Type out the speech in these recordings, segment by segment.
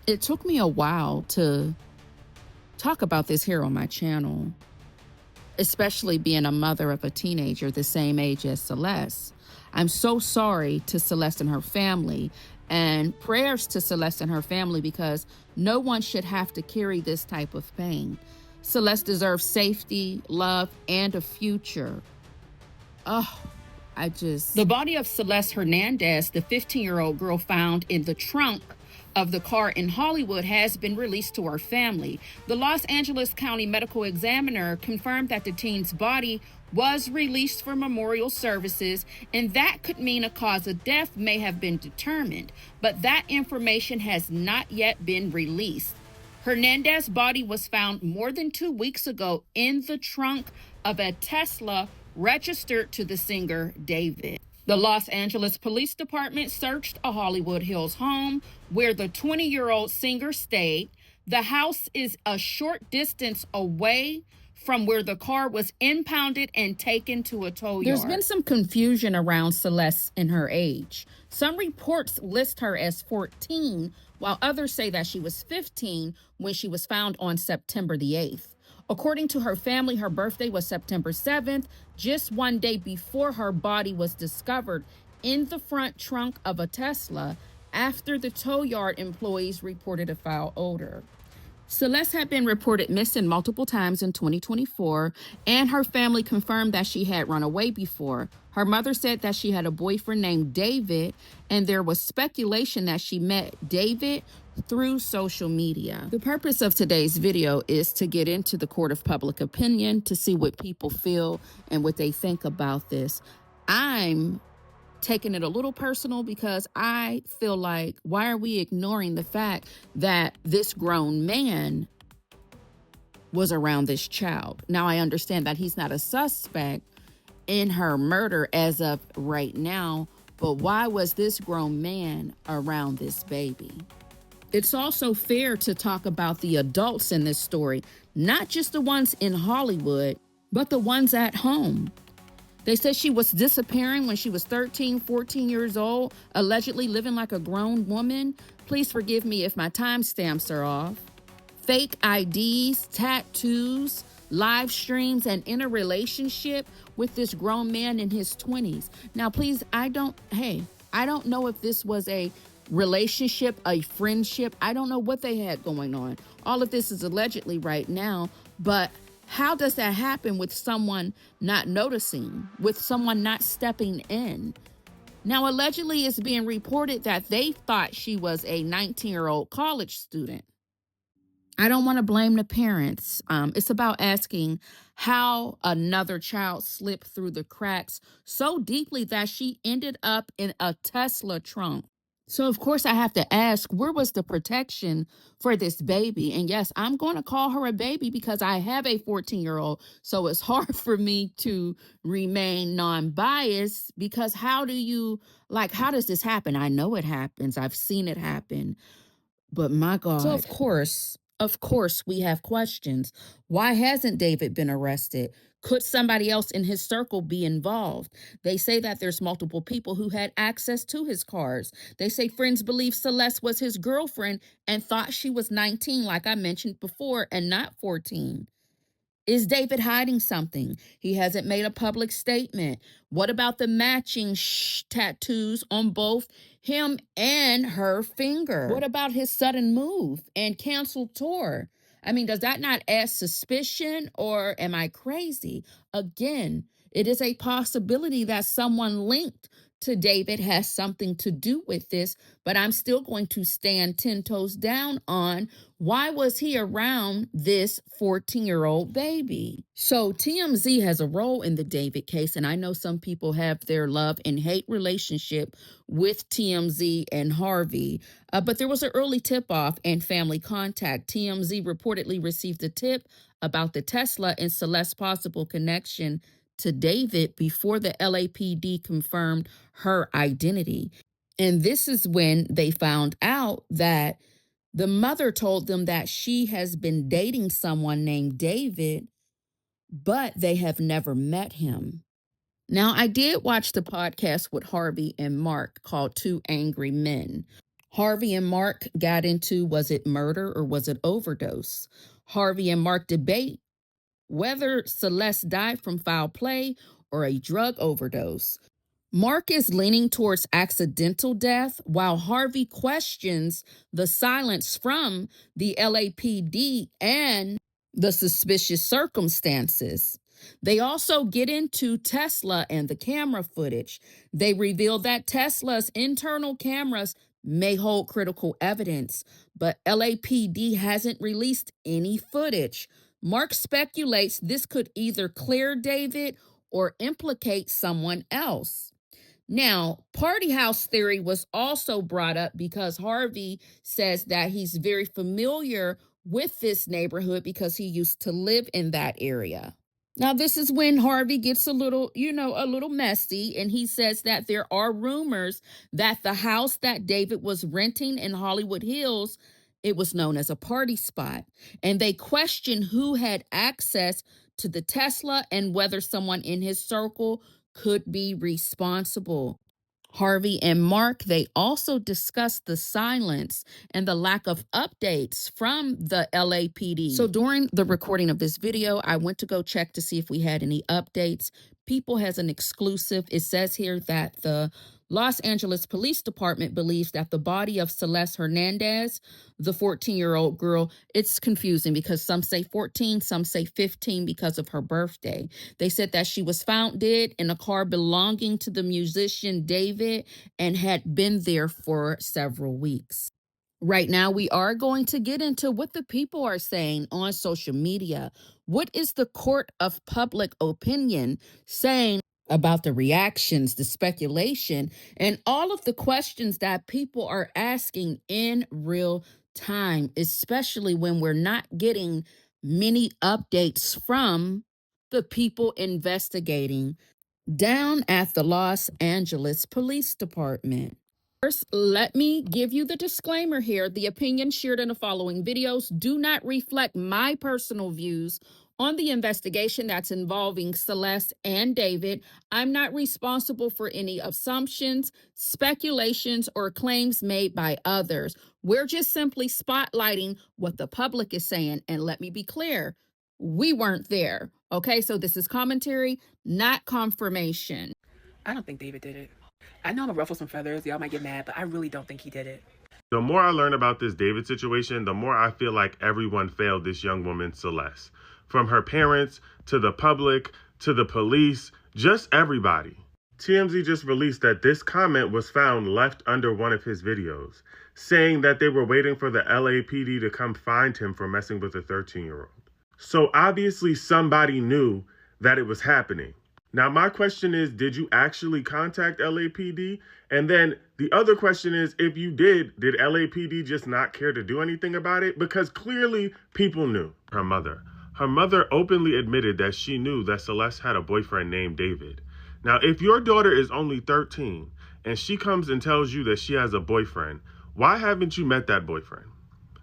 It took me a while to talk about this here on my channel, especially being a mother of a teenager the same age as Celeste. I'm so sorry to Celeste and her family, and prayers to Celeste and her family, because no one should have to carry this type of pain. Celeste deserves safety, love, and a future. The body of Celeste Hernandez, the 15-year-old girl found in the trunk of the car in Hollywood, has been released to her family. The Los Angeles County Medical Examiner confirmed that the teen's body was released for memorial services, and that could mean a cause of death may have been determined, but that information has not yet been released. Hernandez's body was found more than 2 weeks ago in the trunk of a Tesla registered to the singer David. The Los Angeles Police Department searched a Hollywood Hills home where the 20-year-old singer stayed. The house is a short distance away from where the car was impounded and taken to a tow yard. There's been some confusion around Celeste and her age. Some reports list her as 14, while others say that she was 15 when she was found on September the 8th. According to her family, her birthday was September 7th, just one day before her body was discovered in the front trunk of a Tesla after the tow yard employees reported a foul odor. Celeste had been reported missing multiple times in 2024, and her family confirmed that she had run away before. Her mother said that she had a boyfriend named David, and there was speculation that she met David through social media. The purpose of today's video is to get into the court of public opinion to see what people feel and what they think about this. I'm taking it a little personal because I feel like, why are we ignoring the fact that this grown man was around this child? Now, I understand that he's not a suspect in her murder as of right now, but why was this grown man around this baby? It's also fair to talk about the adults in this story, not just the ones in Hollywood, but the ones at home. They said she was disappearing when she was 13, 14 years old, allegedly living like a grown woman. Please forgive me if my timestamps are off. Fake IDs, tattoos, live streams, and in a relationship with this grown man in his 20s. Now, please, I don't know if this was a relationship, a friendship. I don't know what they had going on. All of this is allegedly right now, but how does that happen with someone not noticing, with someone not stepping in? Now, allegedly, it's being reported that they thought she was a 19-year-old college student. I don't want to blame the parents. It's about asking how another child slipped through the cracks so deeply that she ended up in a Tesla trunk. So, of course, I have to ask, where was the protection for this baby? And yes, I'm going to call her a baby because I have a 14-year-old. So it's hard for me to remain non-biased because how does this happen? I know it happens. I've seen it happen. But my God. So, of course, we have questions. Why hasn't David been arrested? Could somebody else in his circle be involved? They say that there's multiple people who had access to his cars. They say friends believe Celeste was his girlfriend and thought she was 19, like I mentioned before, and not 14. Is David hiding something? He hasn't made a public statement. What about the matching tattoos on both him and her finger? What about his sudden move and canceled tour? I mean, does that not add suspicion, or am I crazy? Again, it is a possibility that someone linked to David has something to do with this, but I'm still going to stand 10 toes down on why was he around this 14-year-old baby? So TMZ has a role in the David case, and I know some people have their love and hate relationship with TMZ and Harvey, but there was an early tip-off and family contact. TMZ reportedly received a tip about the Tesla and Celeste's possible connection to David before the LAPD confirmed her identity. And this is when they found out that the mother told them that she has been dating someone named David, but they have never met him. Now, I did watch the podcast with Harvey and Mark called Two Angry Men. Harvey and Mark got into, was it murder or was it overdose? Harvey and Mark debate whether Celeste died from foul play or a drug overdose. Mark is leaning towards accidental death, while Harvey questions the silence from the LAPD and the suspicious circumstances. They also get into Tesla and the camera footage. They reveal that Tesla's internal cameras may hold critical evidence, but LAPD hasn't released any footage. Mark speculates this could either clear David or implicate someone else. Now, party house theory was also brought up because Harvey says that he's very familiar with this neighborhood because he used to live in that area. Now, this is when Harvey gets a little, a little messy, and he says that there are rumors that the house that David was renting in Hollywood Hills, it was known as a party spot. And they question who had access to the Tesla and whether someone in his circle could be responsible. Harvey and Mark, they also discussed the silence and the lack of updates from the LAPD. So during the recording of this video, I went to go check to see if we had any updates. People has an exclusive. It says here that the Los Angeles Police Department believes that the body of Celeste Hernandez, the 14-year-old girl, it's confusing because some say 14, some say 15 because of her birthday. They said that she was found dead in a car belonging to the musician David and had been there for several weeks. Right now, we are going to get into what the people are saying on social media. What is the court of public opinion saying about the reactions, the speculation, and all of the questions that people are asking in real time, especially when we're not getting many updates from the people investigating down at the Los Angeles Police Department. First, let me give you the disclaimer here. The opinions shared in the following videos do not reflect my personal views on the investigation that's involving Celeste and David. I'm not responsible for any assumptions, speculations, or claims made by others. We're just simply spotlighting what the public is saying. And let me be clear, we weren't there. Okay, so this is commentary, not confirmation. I don't think David did it. I know I'm gonna ruffle some feathers. Y'all might get mad, but I really don't think he did it. The more I learn about this David situation, the more I feel like everyone failed this young woman, Celeste. From her parents, to the public, to the police, just everybody. TMZ just released that this comment was found left under one of his videos, saying that they were waiting for the LAPD to come find him for messing with a 13-year-old. So obviously somebody knew that it was happening. Now, my question is, did you actually contact LAPD? And then the other question is, if you did LAPD just not care to do anything about it? Because clearly people knew. Her mother openly admitted that she knew that Celeste had a boyfriend named David. Now, if your daughter is only 13 and she comes and tells you that she has a boyfriend, why haven't you met that boyfriend?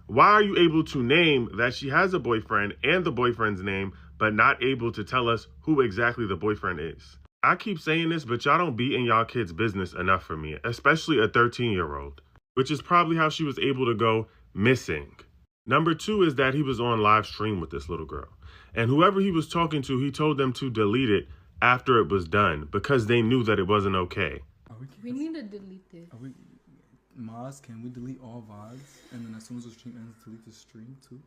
Why are you able to name that she has a boyfriend and the boyfriend's name, but not able to tell us who exactly the boyfriend is? I keep saying this, but y'all don't be in y'all kids' business enough for me, especially a 13-year-old, which is probably how she was able to go missing. Number two is that he was on live stream with this little girl. And whoever he was talking to, he told them to delete it after it was done because they knew that it wasn't okay. We need to delete it. Maz, can we delete all VODs? And then as soon as the stream ends, delete the stream too?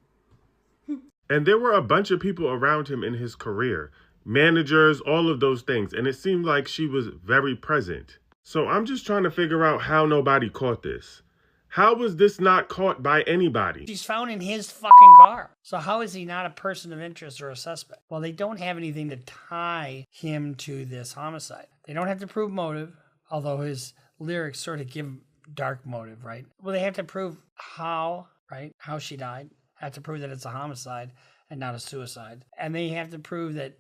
And there were a bunch of people around him in his career, managers, all of those things. And it seemed like she was very present. So I'm just trying to figure out how nobody caught this. How was this not caught by anybody? She's found in his fucking car. So how is he not a person of interest or a suspect? Well, they don't have anything to tie him to this homicide. They don't have to prove motive, although his lyrics sort of give dark motive, right? Well, they have to prove how, right? How she died. Have to prove that it's a homicide and not a suicide. And they have to prove that,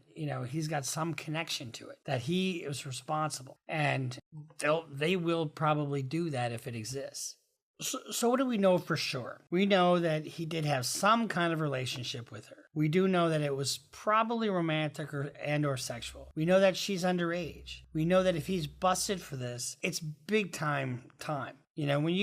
he's got some connection to it, that he is responsible. And they will probably do that if it exists. So what do we know for sure? We know that he did have some kind of relationship with her. We do know that it was probably romantic or sexual. We know that she's underage. We know that if he's busted for this, it's big time. You know, when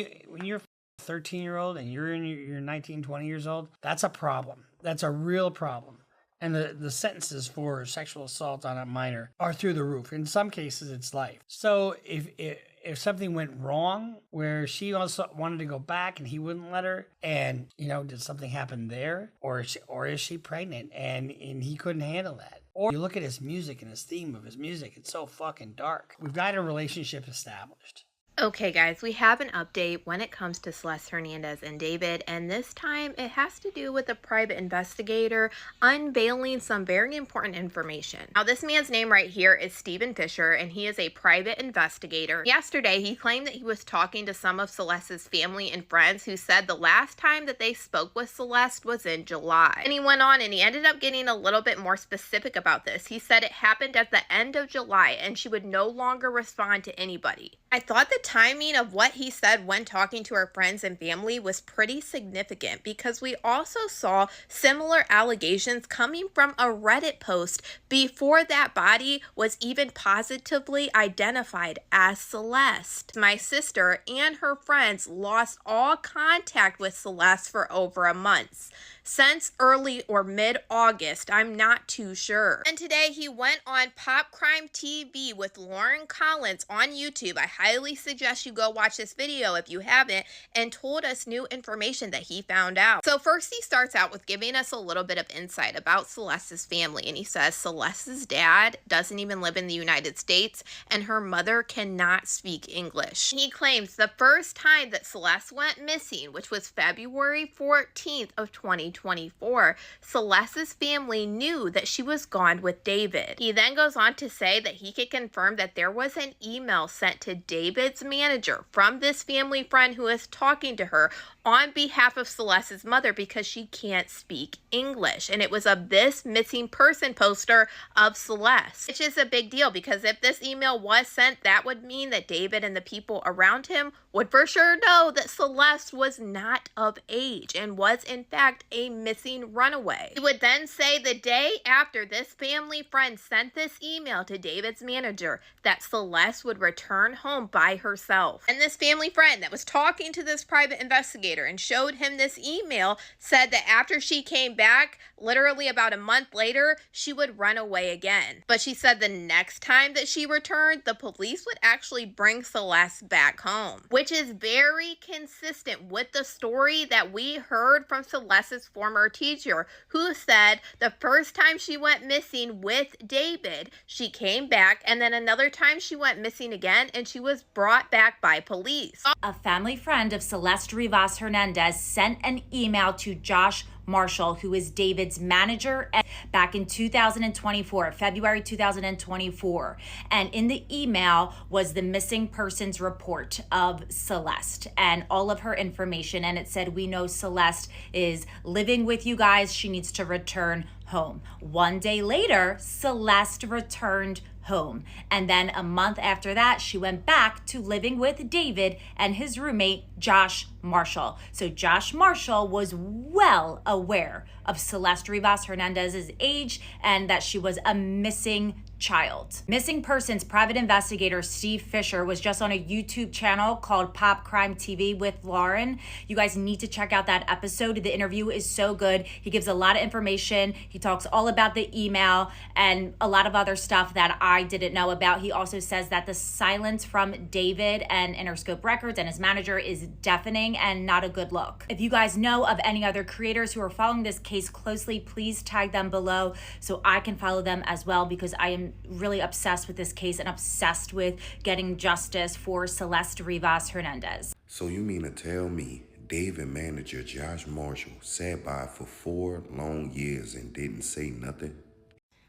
you're 13-year-old and you're 19, 20 years old, that's a problem. That's a real problem. And the sentences for sexual assault on a minor are through the roof. In some cases, it's life. So if something went wrong where she also wanted to go back and he wouldn't let her, and, you know, did something happen there? Or is she pregnant and he couldn't handle that? Or you look at his music and his theme of his music, it's so fucking dark. We've got a relationship established. Okay, guys, we have an update when it comes to Celeste Hernandez and David, and this time it has to do with a private investigator unveiling some very important information. Now, this man's name right here is Stephen Fisher, and he is a private investigator. Yesterday, he claimed that he was talking to some of Celeste's family and friends who said the last time that they spoke with Celeste was in July. And he went on and he ended up getting a little bit more specific about this. He said it happened at the end of July and she would no longer respond to anybody. I thought the timing of what he said when talking to her friends and family was pretty significant because we also saw similar allegations coming from a Reddit post before that body was even positively identified as Celeste. My sister and her friends lost all contact with Celeste for over a month. Since early or mid-August, I'm not too sure. And today he went on Pop Crime TV with Lauren Collins on YouTube. I highly suggest you go watch this video if you haven't, and told us new information that he found out. So first he starts out with giving us a little bit of insight about Celeste's family, and he says Celeste's dad doesn't even live in the United States and her mother cannot speak English. He claims the first time that Celeste went missing, which was February 14th of 2024, Celeste's family knew that she was gone with David. He then goes on to say that he could confirm that there was an email sent to David's manager from this family friend who is talking to her on behalf of Celeste's mother because she can't speak English. And it was of this missing person poster of Celeste, which is a big deal because if this email was sent, that would mean that David and the people around him would for sure know that Celeste was not of age and was in fact a missing runaway. He would then say the day after this family friend sent this email to David's manager that Celeste would return home by herself. And this family friend that was talking to this private investigator and showed him this email said that after she came back, literally about a month later, she would run away again. But she said the next time that she returned, the police would actually bring Celeste back home, which is very consistent with the story that we heard from Celeste's former teacher, who said the first time she went missing with David, she came back, and then another time she went missing again, and she was brought back by police. A family friend of Celeste Rivas Hernandez sent an email to Josh Marshall, who is David's manager, back in 2024, February 2024. And in the email was the missing persons report of Celeste and all of her information. And it said, we know Celeste is living with you guys. She needs to return home. One day later, Celeste returned home. And then a month after that, she went back to living with David and his roommate, Josh Marshall. So Josh Marshall was well aware of Celeste Rivas Hernandez's age and that she was a missing child. Missing persons private investigator Steve Fisher was just on a YouTube channel called Pop Crime TV with Lauren. You guys need to check out that episode. The interview is so good. He gives a lot of information. He talks all about the email and a lot of other stuff that I didn't know about. He also says that the silence from David and Interscope Records and his manager is deafening and not a good look. If you guys know of any other creators who are following this case closely, please tag them below so I can follow them as well, because I am really obsessed with this case and obsessed with getting justice for Celeste Rivas Hernandez. So you mean to tell me David manager Josh Marshall sat by for 4 long years and didn't say nothing?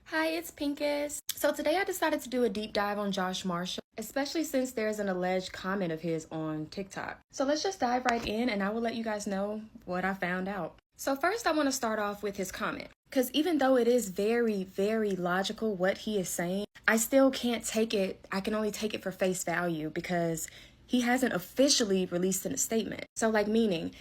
Hi, it's Pincus. So today I decided to do a deep dive on Josh Marshall, especially since there's an alleged comment of his on TikTok. So let's just dive right in and I will let you guys know what I found out. So first I want to start off with his comment, because even though it is very, very logical what he is saying, I still can't take it. I can only take it for face value because he hasn't officially released a statement. So meaning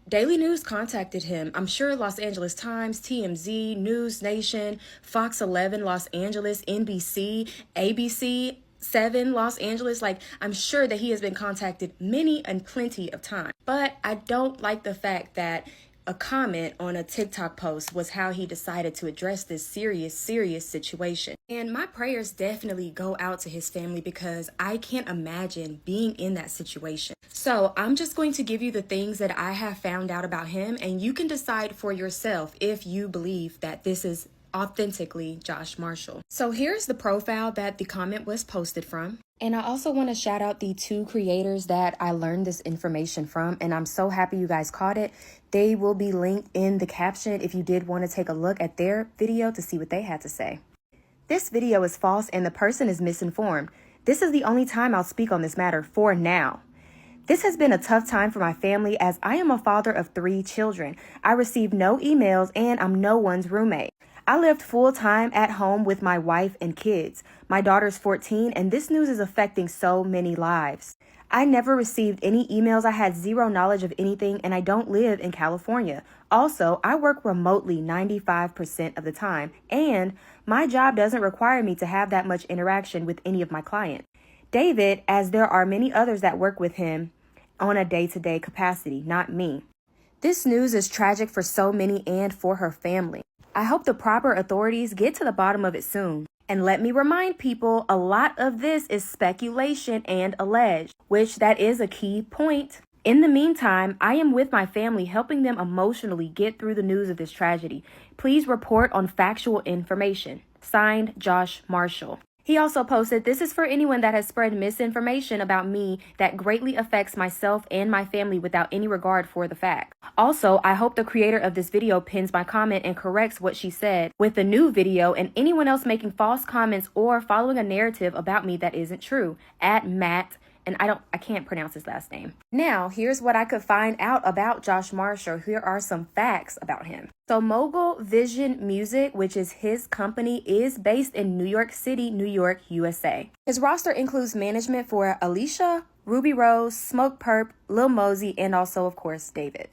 Daily News contacted him. I'm sure Los Angeles Times, TMZ, News Nation, Fox 11, Los Angeles, NBC, ABC, 7 Los Angeles. Like, I'm sure that he has been contacted many and plenty of times. But I don't like the fact that a comment on a TikTok post was how he decided to address this serious situation. And my prayers definitely go out to his family because I can't imagine being in that situation. So I'm just going to give you the things that I have found out about him, and you can decide for yourself if you believe that this is authentically Josh Marshall. So here's the profile that the comment was posted from. And I also want to shout out the 2 creators that I learned this information from, and I'm so happy you guys caught it. They will be linked in the caption if you did want to take a look at their video to see what they had to say. This video is false and the person is misinformed. This is the only time I'll speak on this matter for now. This has been a tough time for my family as I am a father of 3 children. I received no emails and I'm no one's roommate. I lived full-time at home with my wife and kids. My daughter's 14 and this news is affecting so many lives. I never received any emails. I had zero knowledge of anything and I don't live in California. Also, I work remotely 95% of the time and my job doesn't require me to have that much interaction with any of my clients. David, as there are many others that work with him on a day-to-day capacity, not me. This news is tragic for so many and for her family. I hope the proper authorities get to the bottom of it soon. And let me remind people, a lot of this is speculation and alleged, which that is a key point. In the meantime, I am with my family helping them emotionally get through the news of this tragedy. Please report on factual information. Signed, Josh Marshall. He also posted, "This is for anyone that has spread misinformation about me that greatly affects myself and my family without any regard for the fact. Also, I hope the creator of this video pins my comment and corrects what she said with the new video and anyone else making false comments or following a narrative about me that isn't true. At Matt," and I can't pronounce his last name. Now, here's what I could find out about Josh Marshall. Here are some facts about him. So Mogul Vision Music, which is his company, is based in New York City, New York, USA. His roster includes management for Alicia, Ruby Rose, Smoke Perp, Lil Mosey, and also, of course, David.